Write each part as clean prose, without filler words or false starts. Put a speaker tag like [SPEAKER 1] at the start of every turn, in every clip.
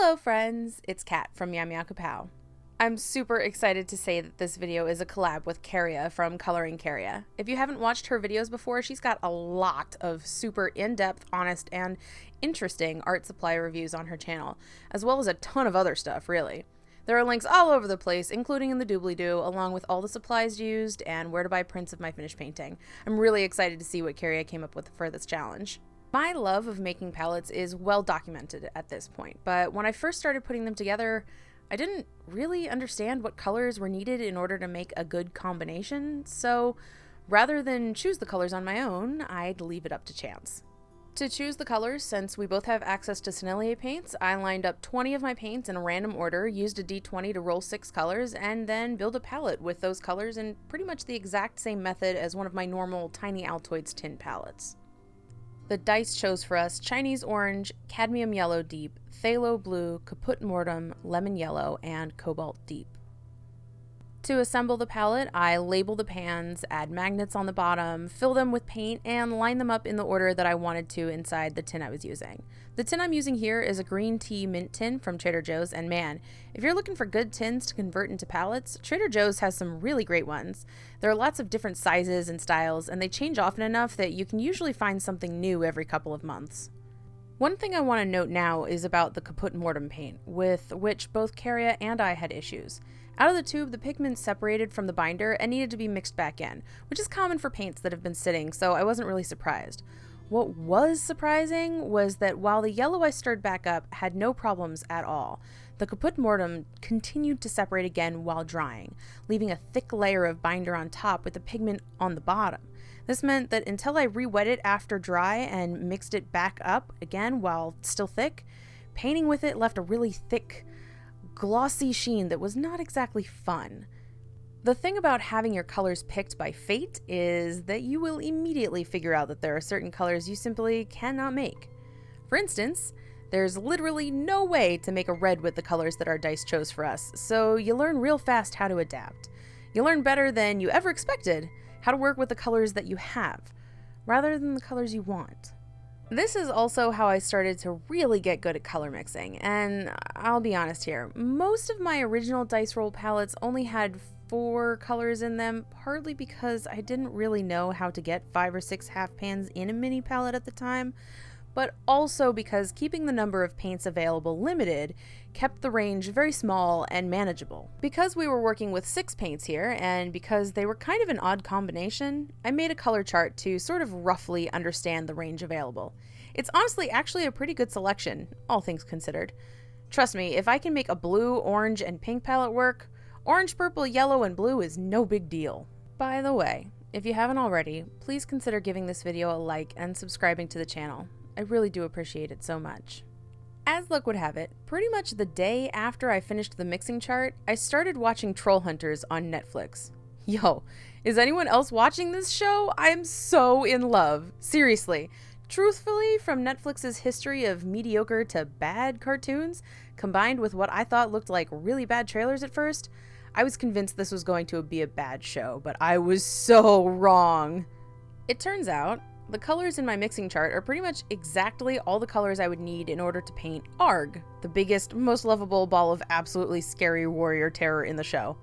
[SPEAKER 1] Hello friends, it's Kat from Meow Kapow. I'm super excited to say that this video is a collab with Karia from Coloring Karia. If you haven't watched her videos before, she's got a lot of super in-depth, honest, and interesting art supply reviews on her channel, as well as a ton of other stuff, really. There are links all over the place, including in the doobly-doo, along with all the supplies used and where to buy prints of my finished painting. I'm really excited to see what Karia came up with for this challenge. My love of making palettes is well documented at this point, but when I first started putting them together, I didn't really understand what colors were needed in order to make a good combination, so rather than choose the colors on my own, I'd leave it up to chance. To choose the colors, since we both have access to Sennelier paints, I lined up 20 of my paints in a random order, used a D20 to roll 6 colors, and then build a palette with those colors in pretty much the exact same method as one of my normal Tiny Altoids tin palettes. The dice chose for us Chinese orange, cadmium yellow deep, phthalo blue, caput mortem, lemon yellow, and cobalt deep. To assemble the palette, I label the pans, add magnets on the bottom, fill them with paint, and line them up in the order that I wanted to inside the tin I was using. The tin I'm using here is a green tea mint tin from Trader Joe's, and man, if you're looking for good tins to convert into palettes, Trader Joe's has some really great ones. There are lots of different sizes and styles, and they change often enough that you can usually find something new every couple of months. One thing I want to note now is about the caput mortem paint, with which both Karia and I had issues. Out of the tube, the pigment separated from the binder and needed to be mixed back in, which is common for paints that have been sitting, so I wasn't really surprised. What was surprising was that while the yellow I stirred back up had no problems at all, the caput mortem continued to separate again while drying, leaving a thick layer of binder on top with the pigment on the bottom. This meant that until I re-wet it after dry and mixed it back up again while still thick, painting with it left a really thick, glossy sheen that was not exactly fun. The thing about having your colors picked by fate is that you will immediately figure out that there are certain colors you simply cannot make. For instance, there's literally no way to make a red with the colors that our dice chose for us, so you learn real fast how to adapt. You learn better than you ever expected how to work with the colors that you have, rather than the colors you want. This is also how I started to really get good at color mixing, and I'll be honest here, most of my original dice roll palettes only had 4 colors in them, partly because I didn't really know how to get 5 or 6 half pans in a mini palette at the time, but also because keeping the number of paints available limited kept the range very small and manageable. Because we were working with 6 paints here, and because they were kind of an odd combination, I made a color chart to sort of roughly understand the range available. It's honestly actually a pretty good selection, all things considered. Trust me, if I can make a blue, orange, and pink palette work, orange, purple, yellow, and blue is no big deal. By the way, if you haven't already, please consider giving this video a like and subscribing to the channel. I really do appreciate it so much. As luck would have it, pretty much the day after I finished the mixing chart, I started watching Troll Hunters on Netflix. Yo, is anyone else watching this show? I am so in love. Seriously. Truthfully, from Netflix's history of mediocre to bad cartoons, combined with what I thought looked like really bad trailers at first, I was convinced this was going to be a bad show, but I was so wrong. It turns out, the colors in my mixing chart are pretty much exactly all the colors I would need in order to paint Arg, the biggest, most lovable ball of absolutely scary warrior terror in the show.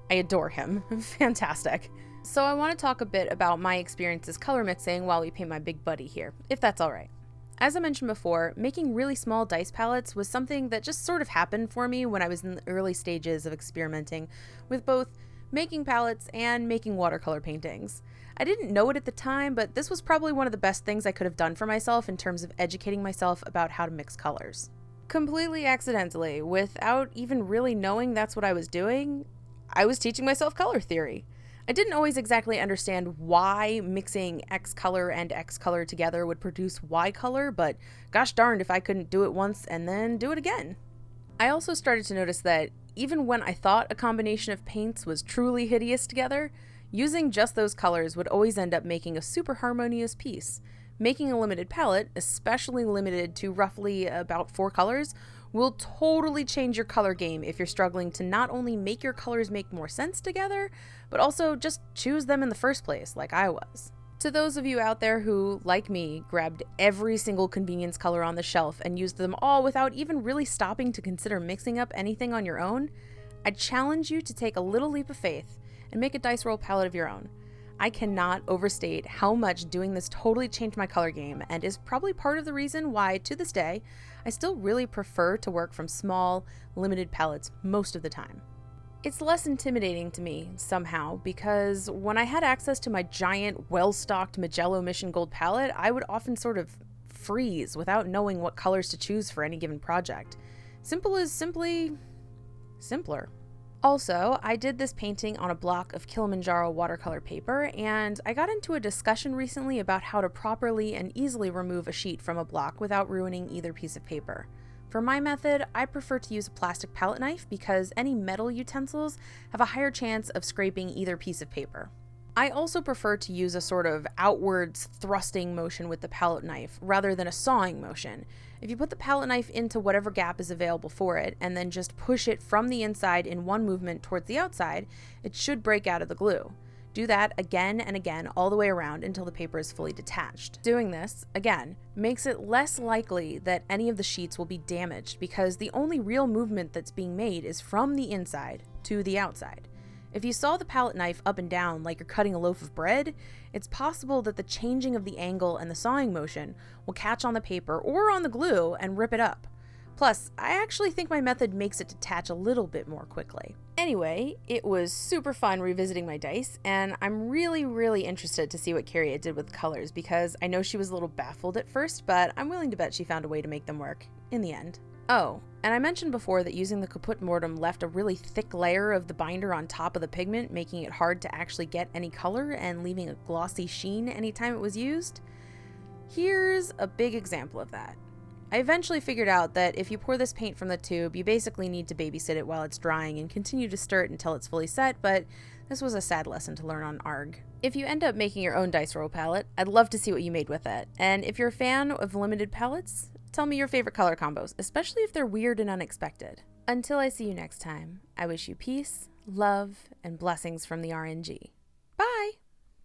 [SPEAKER 1] I adore him. Fantastic. So I want to talk a bit about my experiences color mixing while we paint my big buddy here, if that's alright. As I mentioned before, making really small dice palettes was something that just sort of happened for me when I was in the early stages of experimenting with both making palettes and making watercolor paintings. I didn't know it at the time, but this was probably one of the best things I could have done for myself in terms of educating myself about how to mix colors. Completely accidentally, without even really knowing that's what I was doing, I was teaching myself color theory. I didn't always exactly understand why mixing X color and X color together would produce Y color, but gosh darned if I couldn't do it once and then do it again. I also started to notice that even when I thought a combination of paints was truly hideous together, using just those colors would always end up making a super harmonious piece. Making a limited palette, especially limited to roughly about 4 colors, will totally change your color game if you're struggling to not only make your colors make more sense together, but also just choose them in the first place, like I was. To those of you out there who, like me, grabbed every single convenience color on the shelf and used them all without even really stopping to consider mixing up anything on your own, I challenge you to take a little leap of faith and make a dice roll palette of your own. I cannot overstate how much doing this totally changed my color game and is probably part of the reason why, to this day, I still really prefer to work from small, limited palettes most of the time. It's less intimidating to me, somehow, because when I had access to my giant, well-stocked Magello Mission Gold palette, I would often sort of freeze without knowing what colors to choose for any given project. Simple is simply simpler. Also, I did this painting on a block of Kilimanjaro watercolor paper, and I got into a discussion recently about how to properly and easily remove a sheet from a block without ruining either piece of paper. For my method, I prefer to use a plastic palette knife because any metal utensils have a higher chance of scraping either piece of paper. I also prefer to use a sort of outwards thrusting motion with the palette knife rather than a sawing motion. If you put the palette knife into whatever gap is available for it and then just push it from the inside in one movement towards the outside, it should break out of the glue. Do that again and again all the way around until the paper is fully detached. Doing this, again, makes it less likely that any of the sheets will be damaged because the only real movement that's being made is from the inside to the outside. If you saw the palette knife up and down like you're cutting a loaf of bread, it's possible that the changing of the angle and the sawing motion will catch on the paper or on the glue and rip it up. Plus, I actually think my method makes it detach a little bit more quickly. Anyway, it was super fun revisiting my dice, and I'm really interested to see what Karia did with colors because I know she was a little baffled at first, but I'm willing to bet she found a way to make them work in the end. Oh, and I mentioned before that using the Kaput Mortem left a really thick layer of the binder on top of the pigment, making it hard to actually get any color and leaving a glossy sheen anytime it was used. Here's a big example of that. I eventually figured out that if you pour this paint from the tube, you basically need to babysit it while it's drying and continue to stir it until it's fully set, but this was a sad lesson to learn on ARG. If you end up making your own dice roll palette, I'd love to see what you made with it. And if you're a fan of limited palettes, tell me your favorite color combos, especially if they're weird and unexpected. Until I see you next time, I wish you peace, love, and blessings from the RNG.